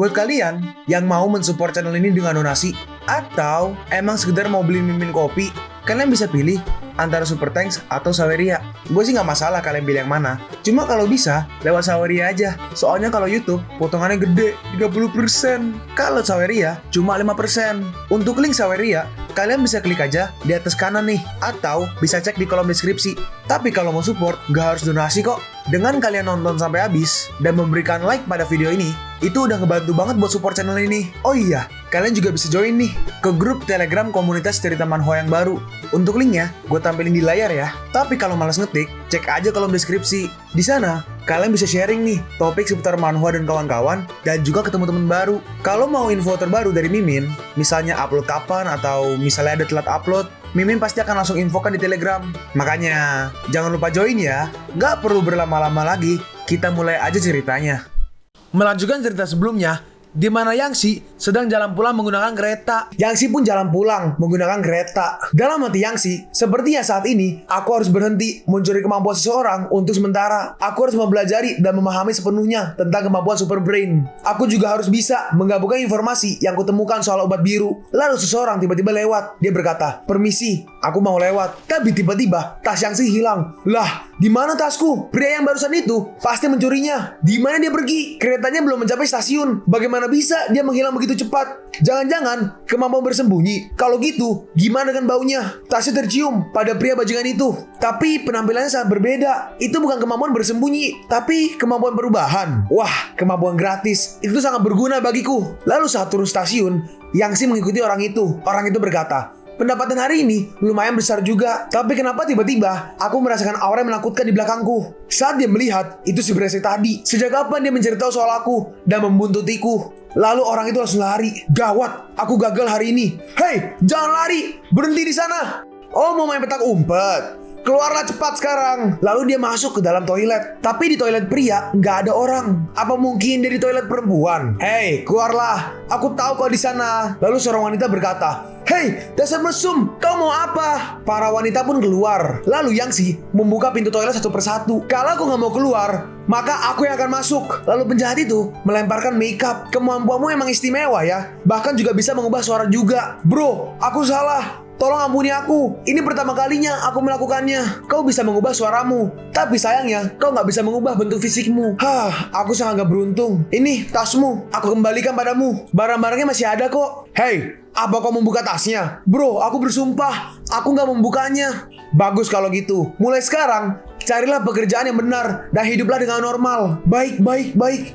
Buat kalian yang mau mensupport channel ini dengan donasi, atau emang sekedar mau beli mimin kopi, kalian bisa pilih antara Super Thanks atau Saweria. Gue sih nggak masalah kalian pilih yang mana. Cuma kalau bisa, lewat Saweria aja. Soalnya kalau YouTube, potongannya gede, 30%. Kalau Saweria, cuma 5%. Untuk link Saweria, kalian bisa klik aja di atas kanan nih. Atau bisa cek di kolom deskripsi. Tapi kalau mau support, nggak harus donasi kok. Dengan kalian nonton sampai habis, dan memberikan like pada video ini, itu udah ngebantu banget buat support channel ini. Oh iya, kalian juga bisa join nih ke grup Telegram komunitas cerita manhwa yang baru. Untuk linknya, gue tampilin di layar ya. Tapi kalau malas ngetik, cek aja kolom deskripsi. Di sana, kalian bisa sharing nih topik seputar manhwa dan kawan-kawan, dan juga ketemu teman baru. Kalau mau info terbaru dari Mimin, misalnya upload kapan atau misalnya ada telat upload, Mimin pasti akan langsung infokan di Telegram. Makanya, jangan lupa join ya. Nggak perlu berlama-lama lagi, kita mulai aja ceritanya. Melanjutkan cerita sebelumnya, di mana Yangsi sedang jalan pulang menggunakan kereta. Yangsi pun jalan pulang menggunakan kereta. Dalam hati Yangsi, sepertinya saat ini aku harus berhenti mencuri kemampuan seseorang untuk sementara. Aku harus mempelajari dan memahami sepenuhnya tentang kemampuan Super Brain. Aku juga harus bisa menggabungkan informasi yang kutemukan soal obat biru. Lalu seseorang tiba-tiba lewat. Dia berkata, "Permisi, aku mau lewat." Tapi tiba-tiba tas Yangsi hilang. Lah, di mana tasku? Pria yang barusan itu pasti mencurinya. Di mana dia pergi? Keretanya belum mencapai stasiun. Bagaimana bisa dia menghilang begitu cepat? Jangan-jangan kemampuan bersembunyi. Kalau gitu, gimana dengan baunya? Tasnya tercium pada pria bajingan itu. Tapi penampilannya sangat berbeda. Itu bukan kemampuan bersembunyi, tapi kemampuan perubahan. Wah, kemampuan gratis. Itu sangat berguna bagiku. Lalu saat turun stasiun, Yangsi mengikuti orang itu. Orang itu berkata, "Pendapatan hari ini lumayan besar juga. Tapi kenapa tiba-tiba aku merasakan aura yang menakutkan di belakangku?" Saat dia melihat, itu si brengsek tadi. Sejak kapan dia mencari tahu soal aku dan membuntutiku? Lalu orang itu langsung lari. Gawat, aku gagal hari ini. "Hei, jangan lari. Berhenti di sana." "Oh, mau main petak umpet? Keluarlah cepat sekarang." Lalu dia masuk ke dalam toilet. Tapi di toilet pria nggak ada orang. Apa mungkin dia di toilet perempuan? "Hei, keluarlah. Aku tahu kau di sana." Lalu seorang wanita berkata, "Hei, dasar mesum, kau mau apa?" Para wanita pun keluar. Lalu Yangsi membuka pintu toilet satu persatu. "Kalau aku nggak mau keluar, maka aku yang akan masuk." Lalu penjahat itu melemparkan makeup. "Kemampuanmu emang istimewa ya. Bahkan juga bisa mengubah suara juga." "Bro, aku salah. Tolong ampuni aku. Ini pertama kalinya aku melakukannya." "Kau bisa mengubah suaramu, tapi sayangnya kau nggak bisa mengubah bentuk fisikmu." Aku sangat gak beruntung. Ini tasmu, aku kembalikan padamu. Barang-barangnya masih ada kok." "Hei, apa kau membuka tasnya?" "Bro, aku bersumpah, aku nggak membukanya." "Bagus kalau gitu. Mulai sekarang, carilah pekerjaan yang benar dan hiduplah dengan normal." Baik.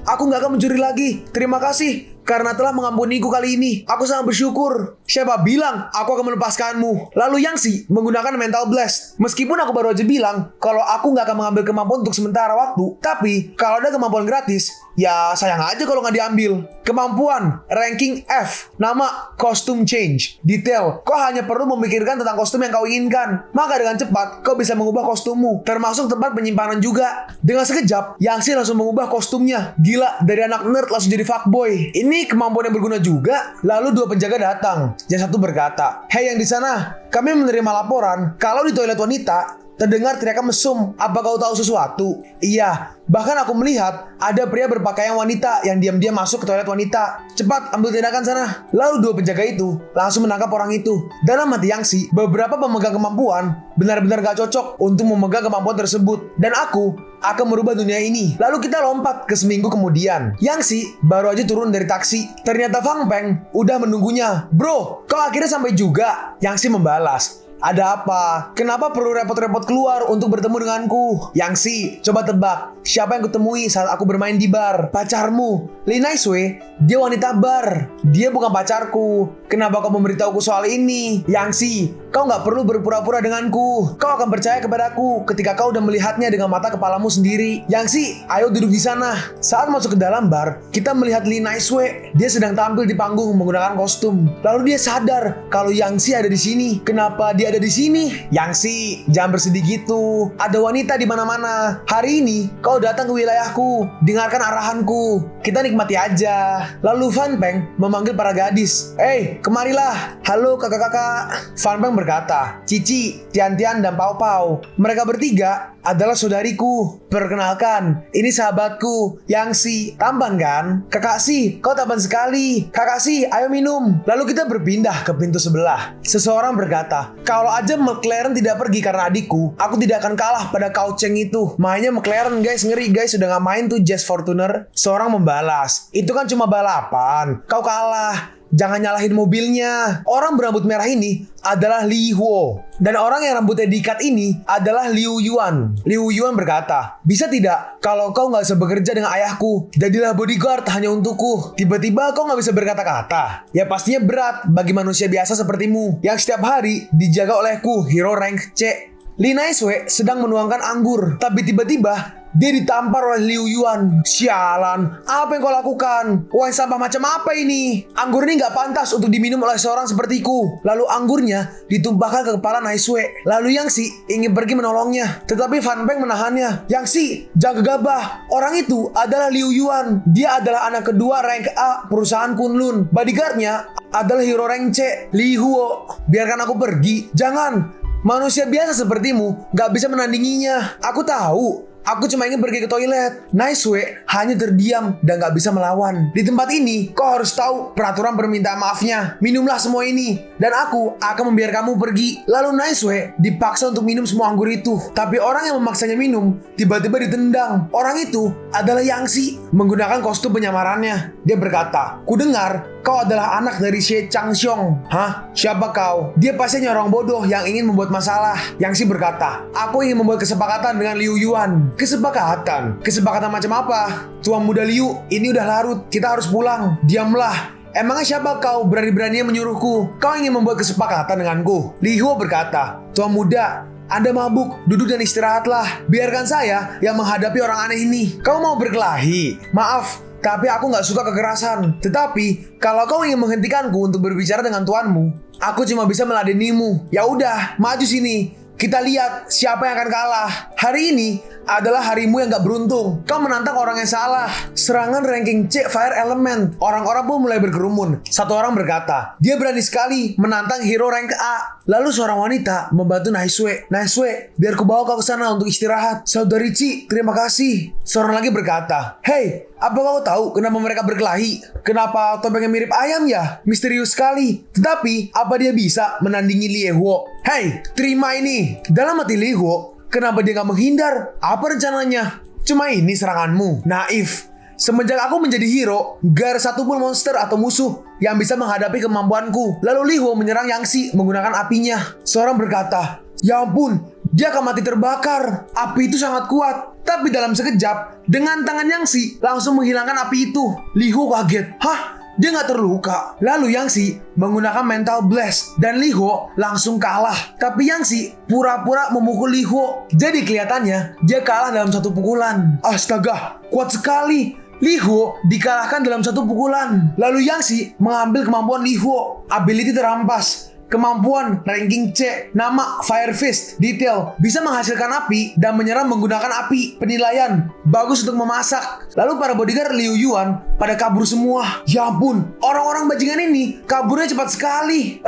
Aku nggak akan mencuri lagi. Terima kasih karena telah mengampuniku kali ini. Aku sangat bersyukur. Siapa bilang aku akan melepaskanmu?" Lalu Yangsi menggunakan mental blast. "Meskipun aku baru aja bilang kalau aku nggak akan mengambil kemampuan untuk sementara waktu, tapi kalau ada kemampuan gratis, ya sayang aja kalau nggak diambil." Kemampuan ranking F, nama costume change. Detail, kau hanya perlu memikirkan tentang kostum yang kau inginkan, maka dengan cepat kau bisa mengubah kostummu, termasuk tempat penyimpanan juga. Dengan sekejap, Yangsi langsung mengubah kostumnya. Gila, dari anak nerd langsung jadi fuckboy. Ini kemampuan yang berguna juga. Lalu dua penjaga datang. Yang satu berkata, "Hei yang di sana, kami menerima laporan kalau di toilet wanita terdengar teriakan mesum. Apa kau tahu sesuatu?" "Iya, bahkan aku melihat ada pria berpakaian wanita yang diam-diam masuk ke toilet wanita. Cepat ambil tindakan sana." Lalu dua penjaga itu langsung menangkap orang itu. Dalam hati Yangsi, beberapa pemegang kemampuan benar-benar gak cocok untuk memegang kemampuan tersebut. Dan aku akan merubah dunia ini. Lalu kita lompat ke seminggu kemudian. Yangsi baru aja turun dari taksi. Ternyata Fang Peng udah menunggunya. "Bro, kau akhirnya sampai juga." Yangsi membalas, "Ada apa? Kenapa perlu repot-repot keluar untuk bertemu denganku?" "Yangsi, coba tebak siapa yang kutemui saat aku bermain di bar?" "Pacarmu, Lee Naisue. Dia wanita bar." "Dia bukan pacarku. Kenapa kau memberitahuku soal ini?" "Yangsi, kau nggak perlu berpura-pura denganku. Kau akan percaya kepadaku ketika kau udah melihatnya dengan mata kepalamu sendiri." "Yangsi, ayo duduk di sana." Saat masuk ke dalam bar, kita melihat Lee Naisue. Dia sedang tampil di panggung menggunakan kostum. Lalu dia sadar kalau Yangsi ada di sini. Kenapa dia ada di sini? "Yangsi, jangan bersedih gitu. Ada wanita di mana-mana. Hari ini kau datang ke wilayahku. Dengarkan arahanku. Kita nikmati aja." Lalu Fan Peng memanggil para gadis. "Hei, kemarilah. Halo kakak-kakak." Fan Peng berkata, "Cici, Tian-Tian, dan Pau Pau." Mereka bertiga adalah saudariku. Perkenalkan, ini sahabatku, Yangsi. Tampan kan? Kakak Si, kau tampan sekali. Kakak Si, ayo minum. Lalu kita berpindah ke pintu sebelah. Seseorang berkata, kalau aja McLaren tidak pergi karena adikku, aku tidak akan kalah pada Kau Cheng itu. Mainnya McLaren guys, ngeri guys, sudah gak main tuh Jazz Fortuner. Seorang membalas, itu kan cuma balapan. Kau kalah. Jangan nyalahin mobilnya. Orang berambut merah ini adalah Li Huo. Dan orang yang rambutnya diikat ini adalah Liu Yuan. Liu Yuan berkata, bisa tidak kalau kau gak bisa bekerja dengan ayahku, jadilah bodyguard hanya untukku. Tiba-tiba kau gak bisa berkata-kata. Ya pastinya berat bagi manusia biasa sepertimu yang setiap hari dijaga olehku, hero rank C. Li Naisue sedang menuangkan anggur, tapi tiba-tiba dia ditampar oleh Liu Yuan. Sialan, apa yang kau lakukan? Wah, sampah macam apa ini? Anggur ini gak pantas untuk diminum oleh seorang sepertiku. Lalu anggurnya ditumpahkan ke kepala Naisue. Lalu Yangsi ingin pergi menolongnya, tetapi Fan Peng menahannya. Yangsi, jangan gegabah. Orang itu adalah Liu Yuan. Dia adalah anak kedua rank A perusahaan Kunlun. Bodyguardnya adalah hero rank C, Li Huo. Biarkan aku pergi. Jangan. Manusia biasa sepertimu gak bisa menandinginya. Aku tahu. Aku cuma ingin pergi ke toilet. Naisue hanya terdiam dan gak bisa melawan. Di tempat ini, kau harus tahu peraturan permintaan maafnya. Minumlah semua ini, dan aku akan membiarkanmu pergi. Lalu Naisue dipaksa untuk minum semua anggur itu. Tapi orang yang memaksanya minum, tiba-tiba ditendang. Orang itu adalah Yangsi, menggunakan kostum penyamarannya. Dia berkata, ku dengar kau adalah anak dari Xie Changxiong. Hah? Siapa kau? Dia pasti orang bodoh yang ingin membuat masalah. Yangsi berkata, aku ingin membuat kesepakatan dengan Liu Yuan. Kesepakatan? Kesepakatan macam apa? Tuan muda Liu, ini udah larut. Kita harus pulang. Diamlah. Emangnya siapa kau berani-beraninya menyuruhku? Kau ingin membuat kesepakatan denganku? Li Huo berkata, Tuan muda, Anda mabuk, duduk dan istirahatlah. Biarkan saya yang menghadapi orang aneh ini. Kau mau berkelahi? Maaf, tapi aku gak suka kekerasan. Tetapi, kalau kau ingin menghentikanku untuk berbicara dengan tuanmu, aku cuma bisa meladenimu. Ya udah, maju sini. Kita lihat siapa yang akan kalah. Hari ini adalah harimu yang gak beruntung. Kau menantang orang yang salah. Serangan ranking C Fire Element. Orang-orang pun mulai berkerumun. Satu orang berkata, dia berani sekali menantang hero rank A. Lalu seorang wanita membantu Naisue. Naisue, biar ku bawa kau ke sana untuk istirahat. Saudari Ci, terima kasih. Seorang lagi berkata, hey, apa kau tahu kenapa mereka berkelahi? Kenapa topengnya mirip ayam ya? Misterius sekali. Tetapi, apa dia bisa menandingi Li Huo? Hey, terima ini. Dalam hati Li Huo, kenapa dia gak menghindar? Apa rencananya? Cuma ini seranganmu. Naif. Semenjak aku menjadi hero, gak ada satupun monster atau musuh yang bisa menghadapi kemampuanku. Lalu Li Huo menyerang Yangsi menggunakan apinya. Seorang berkata, ya ampun, dia akan mati terbakar. Api itu sangat kuat. Tapi dalam sekejap, dengan tangan Yangsi langsung menghilangkan api itu. Li Huo kaget. Hah? Dia gak terluka. Lalu Yangsi menggunakan mental blast dan Li Huo langsung kalah. Tapi Yangsi pura-pura memukul Li Huo. Jadi kelihatannya dia kalah dalam satu pukulan. Astaga, kuat sekali. Li Huo dikalahkan dalam satu pukulan. Lalu Yangsi mengambil kemampuan Li Huo. Ability terampas. Kemampuan ranking C, nama Fire Fist. Detail, bisa menghasilkan api dan menyerang menggunakan api. Penilaian, bagus untuk memasak. Lalu para bodyguard Liu Yuan pada kabur semua. Ya ampun, orang-orang bajingan ini kaburnya cepat sekali.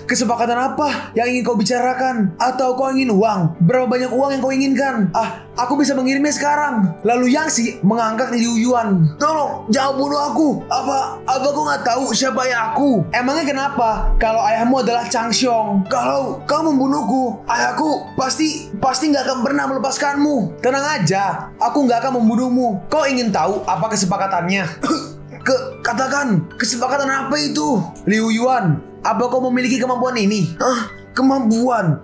Kesepakatan apa yang ingin kau bicarakan? Atau kau ingin uang? Berapa banyak uang yang kau inginkan? Aku bisa mengirimnya sekarang. Lalu Yangsi mengangkat Liu Yuan. Tolong, jangan bunuh aku. Apa kau nggak tahu siapa ayah aku? Emangnya kenapa kalau ayahmu adalah Changxiong? Kalau kau membunuhku, ayahku pasti nggak akan pernah melepaskanmu. Tenang aja, aku nggak akan membunuhmu. Kau ingin tahu apa kesepakatannya? Katakan, kesepakatan apa itu? Liu Yuan, apa kau memiliki kemampuan ini? Kemampuan?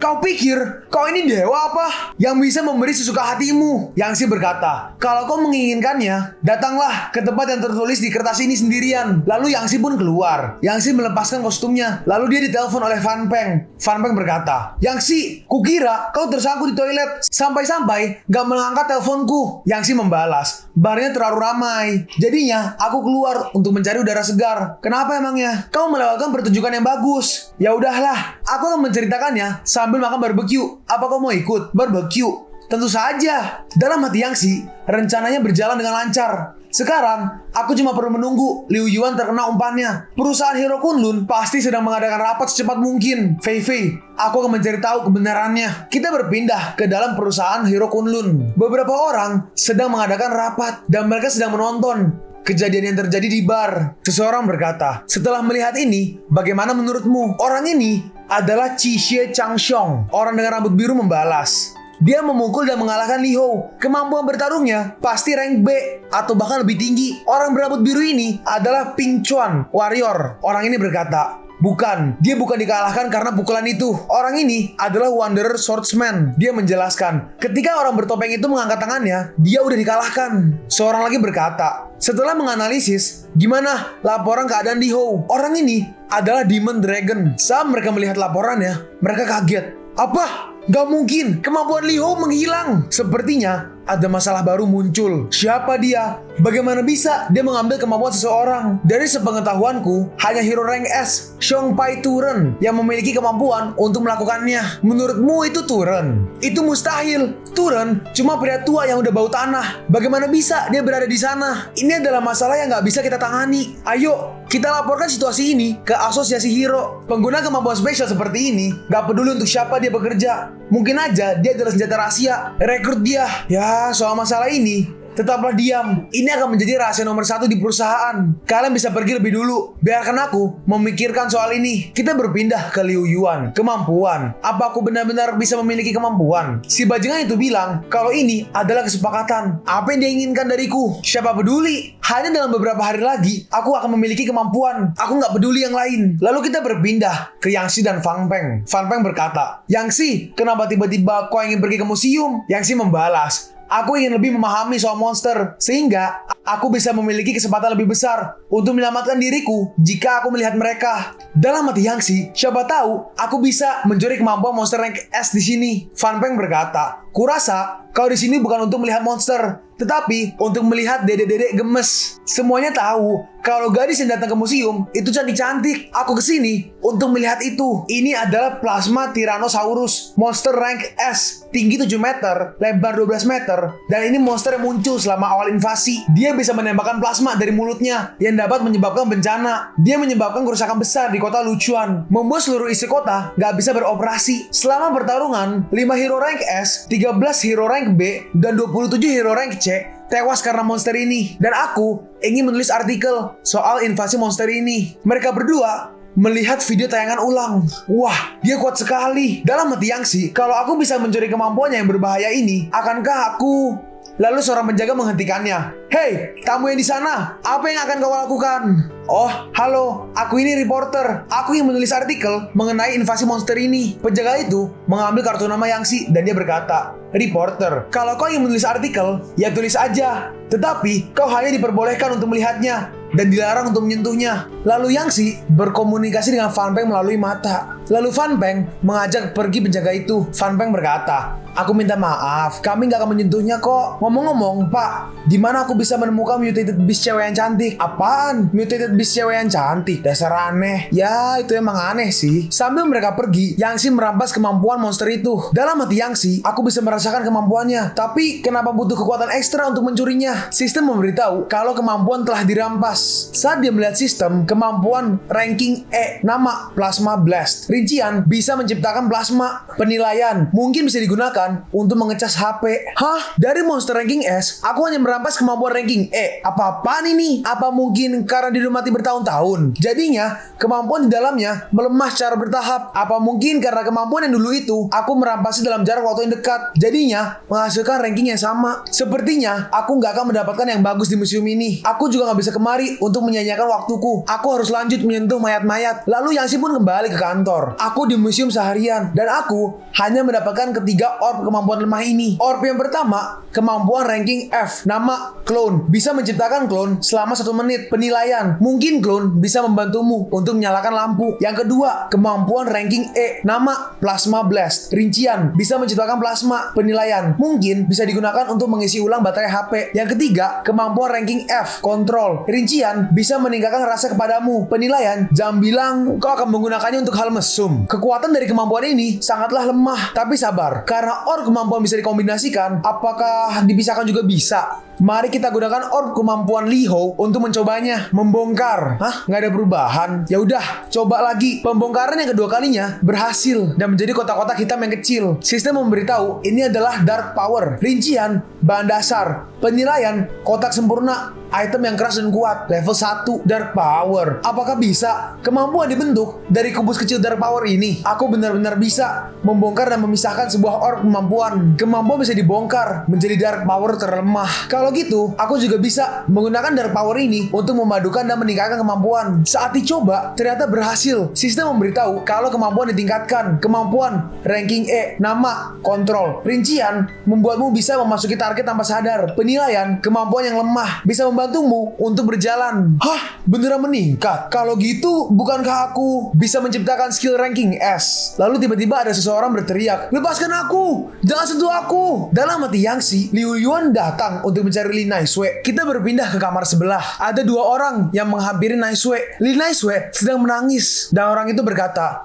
Kau pikir kau ini dewa apa? Yang bisa memberi sesuka hatimu? Yangsi berkata, kalau kau menginginkannya, datanglah ke tempat yang tertulis di kertas ini sendirian. Lalu Yangsi pun keluar. Yangsi melepaskan kostumnya. Lalu dia ditelepon oleh Fan Peng. Fan Peng berkata, Yangsi, kukira kau tersangkut di toilet sampai-sampai gak mengangkat teleponku. Yangsi membalas, barnya terlalu ramai. Jadinya aku keluar untuk mencari udara segar. Kenapa emangnya? Kau melewatkan pertunjukan yang bagus. Ya udahlah, aku akan menceritakannya sambil makan barbecue. Apa kau mau ikut barbecue? Tentu saja. Dalam hati Yangsi, rencananya berjalan dengan lancar. Sekarang, aku cuma perlu menunggu Liu Yuan terkena umpannya. Perusahaan Hero Kunlun pasti sedang mengadakan rapat secepat mungkin. Fei Fei, aku akan mencari tahu kebenarannya. Kita berpindah ke dalam perusahaan Hero Kunlun. Beberapa orang sedang mengadakan rapat dan mereka sedang menonton kejadian yang terjadi di bar. Seseorang berkata, setelah melihat ini, bagaimana menurutmu? Orang ini adalah Qi Xie Changxiong. Orang dengan rambut biru membalas. Dia memukul dan mengalahkan Li Hou. Kemampuan bertarungnya pasti rank B atau bahkan lebih tinggi. Orang berambut biru ini adalah Ping Chuan, warrior. Orang ini berkata, bukan, dia bukan dikalahkan karena pukulan itu. Orang ini adalah Wanderer Swordsman. Dia menjelaskan, ketika orang bertopeng itu mengangkat tangannya, dia udah dikalahkan. Seorang lagi berkata, setelah menganalisis, gimana laporan keadaan Li Hou? Orang ini adalah Demon Dragon. Saat mereka melihat laporannya, mereka kaget. Apa? Gak mungkin, kemampuan Li Hou menghilang. Sepertinya ada masalah baru muncul. Siapa dia? Bagaimana bisa dia mengambil kemampuan seseorang? Dari sepengetahuanku, hanya hero rank S, Xiong Pai Turen, yang memiliki kemampuan untuk melakukannya. Menurutmu itu Turen? Itu mustahil. Turen cuma pria tua yang udah bau tanah. Bagaimana bisa dia berada di sana? Ini adalah masalah yang gak bisa kita tangani. Ayo, kita laporkan situasi ini ke asosiasi hero. Pengguna kemampuan spesial seperti ini gak peduli untuk siapa dia bekerja. Mungkin aja dia adalah senjata rahasia. Rekrut dia. Ya, soal masalah ini, tetaplah diam. Ini akan menjadi rahasia nomor 1 di perusahaan. Kalian bisa pergi lebih dulu. Biarkan aku memikirkan soal ini. Kita berpindah ke Liu Yuan. Kemampuan. Apa aku benar-benar bisa memiliki kemampuan? Si bajingan itu bilang kalau ini adalah kesepakatan. Apa yang dia inginkan dariku? Siapa peduli? Hanya dalam beberapa hari lagi, aku akan memiliki kemampuan. Aku nggak peduli yang lain. Lalu kita berpindah ke Yang Xi dan Fan Peng. Fan Peng berkata, Yang Xi, kenapa tiba-tiba kau ingin pergi ke museum? Yang Xi membalas, aku ingin lebih memahami soal monster, sehingga aku bisa memiliki kesempatan lebih besar untuk menyelamatkan diriku jika aku melihat mereka. Dalam hati Yang Xi, siapa tahu aku bisa mencuri kemampuan monster rank S di sini. Fan Peng berkata, kurasa kau di sini bukan untuk melihat monster, tetapi untuk melihat dedek-dedek gemes. Semuanya tahu kalau gadis yang datang ke museum itu cantik-cantik. Aku kesini untuk melihat itu. Ini adalah plasma Tyrannosaurus, monster rank S, tinggi 7 meter, lebar 12 meter, dan ini monster yang muncul selama awal invasi. Dia bisa menembakkan plasma dari mulutnya yang dapat menyebabkan bencana. Dia menyebabkan kerusakan besar di kota Luchuan, membuat seluruh isi kota gak bisa beroperasi. Selama pertarungan, 5 hero rank S, 13 hero rank B, dan 27 hero rank C tewas karena monster ini. Dan aku ingin menulis artikel soal invasi monster ini. Mereka berdua melihat video tayangan ulang. Wah, dia kuat sekali. Dalam hati Yang Xi, kalau aku bisa mencuri kemampuannya yang berbahaya ini, akankah aku... Lalu seorang penjaga menghentikannya. Hei, tamu yang di sana, apa yang akan kau lakukan? Oh, halo, aku ini reporter. Aku yang menulis artikel mengenai invasi monster ini. Penjaga itu mengambil kartu nama Yang Xi dan dia berkata, reporter, kalau kau ingin menulis artikel, ya tulis aja. Tetapi kau hanya diperbolehkan untuk melihatnya dan dilarang untuk menyentuhnya. Lalu Yang Xi berkomunikasi dengan Fan Peng melalui mata. Lalu Fan Peng mengajak pergi penjaga itu. Fan Peng berkata, aku minta maaf, kami gak akan menyentuhnya kok. Ngomong-ngomong, Pak, di mana aku bisa menemukan mutated beast cewek yang cantik? Apaan? Mutated beast cewek yang cantik? Dasar aneh. Ya, itu emang aneh sih. Sambil mereka pergi, Yang Xi merampas kemampuan monster itu. Dalam hati Yang Xi, aku bisa merasakan kemampuannya. Tapi kenapa butuh kekuatan ekstra untuk mencurinya? Sistem memberitahu kalau kemampuan telah dirampas. Saat dia melihat sistem, kemampuan ranking E, nama Plasma Blast. Rincian, bisa menciptakan plasma. Penilaian, mungkin bisa digunakan untuk mengecas HP. Hah? Dari monster ranking S, aku hanya merampas kemampuan ranking E. Apa-apaan ini? Apa mungkin karena dinikmati bertahun-tahun? Jadinya, kemampuan di dalamnya melemah secara bertahap. Apa mungkin karena kemampuan yang dulu itu, aku merampasnya dalam jarak waktu yang dekat. Jadinya, menghasilkan ranking yang sama. Sepertinya, aku nggak akan mendapatkan yang bagus di museum ini. Aku juga nggak bisa kemari untuk menyanyiakan waktuku. Aku harus lanjut menyentuh mayat-mayat. Lalu Yang Xi pun kembali ke kantor. Aku di museum seharian dan aku hanya mendapatkan ketiga orb kemampuan lemah ini. Orb yang pertama, kemampuan ranking F, nama Clone. Bisa menciptakan clone selama 1 menit. Penilaian, mungkin clone bisa membantumu untuk menyalakan lampu. Yang kedua, kemampuan ranking E, nama Plasma Blast. Rincian, bisa menciptakan plasma. Penilaian, mungkin bisa digunakan untuk mengisi ulang baterai HP. Yang ketiga, kemampuan ranking F, Control. Rincian, bisa meninggalkan rasa kepadamu. Penilaian, jangan bilang kau akan menggunakannya untuk hal mesum. Kekuatan dari kemampuan ini sangatlah lemah. Tapi sabar, karena Jika orb kemampuan bisa dikombinasikan, apakah dipisahkan juga bisa? Mari kita gunakan orb kemampuan Liho untuk mencobanya. Membongkar. Hah? Nggak ada perubahan? Ya udah, coba lagi. Pembongkaran yang kedua kalinya berhasil dan menjadi kotak-kotak hitam yang kecil. Sistem memberitahu ini adalah Dark Power. Rincian, bahan dasar, penilaian, kotak sempurna, item yang keras dan kuat, level 1, Dark Power. Apakah bisa kemampuan dibentuk dari kubus kecil Dark Power ini? Aku benar-benar bisa membongkar dan memisahkan sebuah orb kemampuan. Kemampuan bisa dibongkar menjadi Dark Power terlemah. Kalau gitu, aku juga bisa menggunakan Dark Power ini untuk memadukan dan meningkatkan kemampuan. Saat dicoba, ternyata berhasil. Sistem memberitahu kalau kemampuan ditingkatkan. Kemampuan ranking E, nama, kontrol, rincian, membuatmu bisa memasuki target tanpa sadar. Penilaian, kemampuan yang lemah, bisa membantumu untuk berjalan. Hah? Beneran meningkat? Kalau gitu, bukankah aku bisa menciptakan skill ranking S? Lalu tiba-tiba ada seseorang berteriak, "Lepaskan aku! Jangan sentuh aku!" Dalam hati Yangshi, Liu Yuan datang untuk mencari Li Naisue. Kita berpindah ke kamar sebelah. Ada dua orang yang menghampiri Naisue. Li Naisue sedang menangis dan orang itu berkata,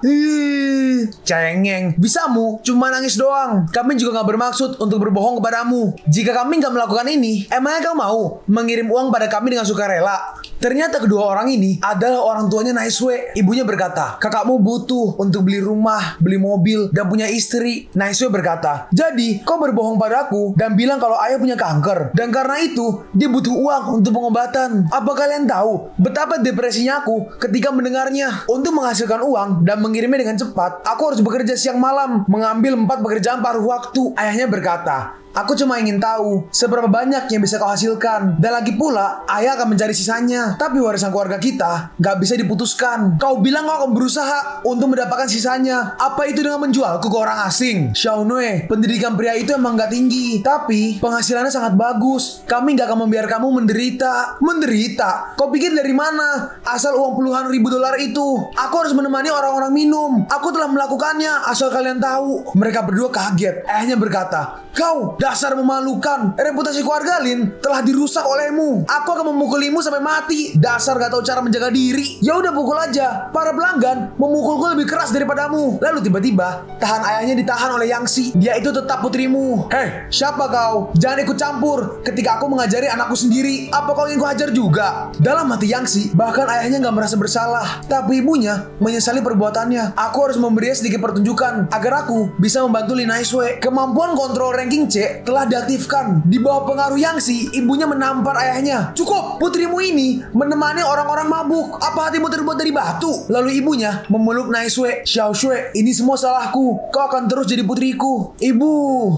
"Cengeng, bisamu cuma nangis doang. Kami juga gak bermaksud untuk berbohong kepadamu. Jika kami gak melakukan ini, emangnya kau mau mengirim uang pada kami dengan sukarela?" Ternyata kedua orang ini adalah orang tuanya Naisue. Ibunya berkata, "Kakakmu butuh untuk beli rumah, beli mobil, dan punya istri." Naisue berkata, "Jadi kau berbohong padaku dan bilang kalau ayah punya kanker. Dan karena itu, dia butuh uang untuk pengobatan. Apa kalian tahu betapa depresinya aku ketika mendengarnya? Untuk menghasilkan uang dan mengirimnya dengan cepat, aku harus bekerja siang malam, mengambil 4 pekerjaan paruh waktu." Ayahnya berkata, "Aku cuma ingin tahu seberapa banyak yang bisa kau hasilkan. Dan lagi pula, ayah akan mencari sisanya. Tapi warisan keluarga kita gak bisa diputuskan. Kau bilang kau akan berusaha untuk mendapatkan sisanya. Apa itu dengan menjualku ke orang asing?" "Xiaonui, pendidikan pria itu emang gak tinggi. Tapi penghasilannya sangat bagus. Kami gak akan membiarkan kamu menderita." "Menderita? Kau pikir dari mana? Asal uang puluhan ribu dolar itu. Aku harus menemani orang-orang minum. Aku telah melakukannya, asal kalian tahu." Mereka berdua kaget. Ayahnya berkata, "Kau dasar memalukan. Reputasi keluarga Lin telah dirusak olehmu. Aku akan memukulimu sampai mati. Dasar gak tahu cara menjaga diri." "Ya udah, pukul aja. Para pelanggan memukulku lebih keras daripadamu." Lalu tiba-tiba tangan ayahnya ditahan oleh Yangshi. "Dia itu tetap putrimu." "Hei, siapa kau? Jangan ikut campur ketika aku mengajari anakku sendiri. Apa kau ingin kuhajar juga?" Dalam hati Yangshi, bahkan ayahnya gak merasa bersalah. Tapi ibunya menyesali perbuatannya. Aku harus memberinya sedikit pertunjukan agar aku bisa membantu Li Naisue. Kemampuan kontrol ranking C telah diaktifkan. Di bawah pengaruh Yangshi, ibunya menampar ayahnya. "Cukup, putrimu ini menemani orang-orang mabuk. Apa hatimu terbuat dari batu?" Lalu ibunya memeluk Naisue. "Xiao Shui, ini semua salahku. Kau akan terus jadi putriku." "Ibu,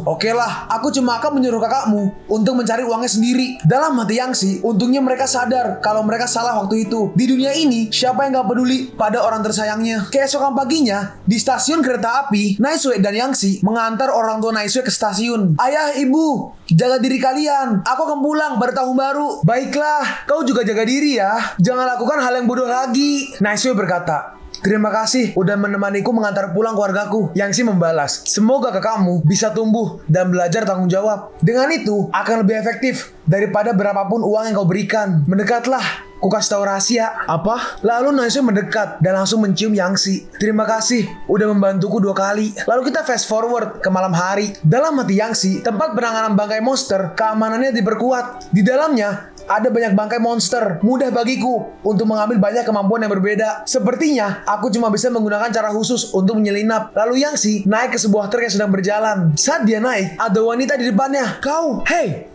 okelah, aku cuma akan menyuruh kakakmu untuk mencari uangnya sendiri." Dalam hati Yangshi, untungnya mereka sadar kalau mereka salah waktu itu. Di dunia ini, siapa yang gak peduli pada orang tersayangnya? Keesokan paginya, di stasiun kereta api, Naisue dan Yangshi mengantar orang tua Naisue ke stasiun. "Ayah, ibu, jaga diri kalian. Aku akan pulang pada tahun baru." "Baiklah, kau juga jaga diri ya. Jangan lakukan hal yang bodoh lagi." Naisue berkata, "Terima kasih udah menemaniku mengantar pulang keluargaku." Yangshi membalas, "Semoga kakakmu bisa tumbuh dan belajar tanggung jawab. Dengan itu akan lebih efektif daripada berapapun uang yang kau berikan. Mendekatlah. Ku kasih tahu rahasia." "Apa?" Lalu Naisue mendekat dan langsung mencium Yangshi. "Terima kasih udah membantuku 2 kali." Lalu kita fast forward ke malam hari. Dalam hati Yangshi, tempat penanganan bangkai monster, keamanannya diperkuat. Di dalamnya ada banyak bangkai monster. Mudah bagiku untuk mengambil banyak kemampuan yang berbeda. Sepertinya aku cuma bisa menggunakan cara khusus untuk menyelinap. Lalu Yangshi naik ke sebuah truk yang sedang berjalan. Saat dia naik, ada wanita di depannya. "Kau, hei,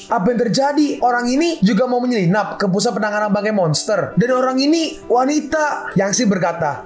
apa yang terjadi? Orang ini juga mau menyelinap ke pusat penanganan bangkai monster. Dan orang ini wanita." Yangshi berkata,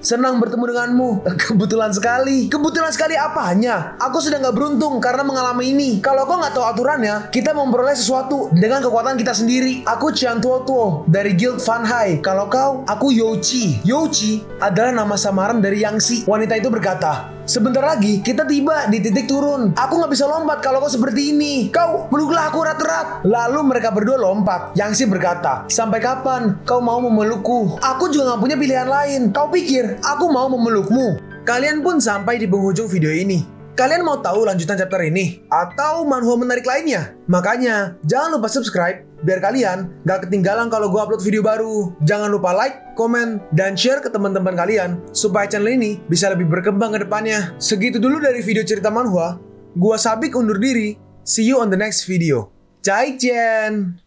Senang bertemu denganmu." Kebetulan sekali." "Kebetulan sekali apanya? Aku sedang gak beruntung karena mengalami ini. Kalau kau gak tahu aturannya, kita memperoleh sesuatu dengan kekuatan kita sendiri. Aku Qian Tuo dari Guild Fan Hai. Kalau kau, aku Youchi." Youchi adalah nama samaran dari Yangshi. Wanita itu berkata, "Sebentar lagi kita tiba di titik turun. Aku gak bisa lompat kalau kau seperti ini. Kau peluklah aku erat-erat." Lalu mereka berdua lompat. Yangshi berkata, "Sampai kapan kau mau memelukku? Aku juga gak punya pilihan lain. Kau pikir aku mau memelukmu?" Kalian pun sampai di penghujung video ini. Kalian mau tahu lanjutan chapter ini? Atau manhwa menarik lainnya? Makanya jangan lupa subscribe biar kalian gak ketinggalan kalau gue upload video baru. Jangan lupa like, komen, dan share ke teman-teman kalian supaya channel ini bisa lebih berkembang ke depannya. Segitu dulu dari video cerita manhwa. Gua Sabik undur diri. See you on the next video. Zaijian.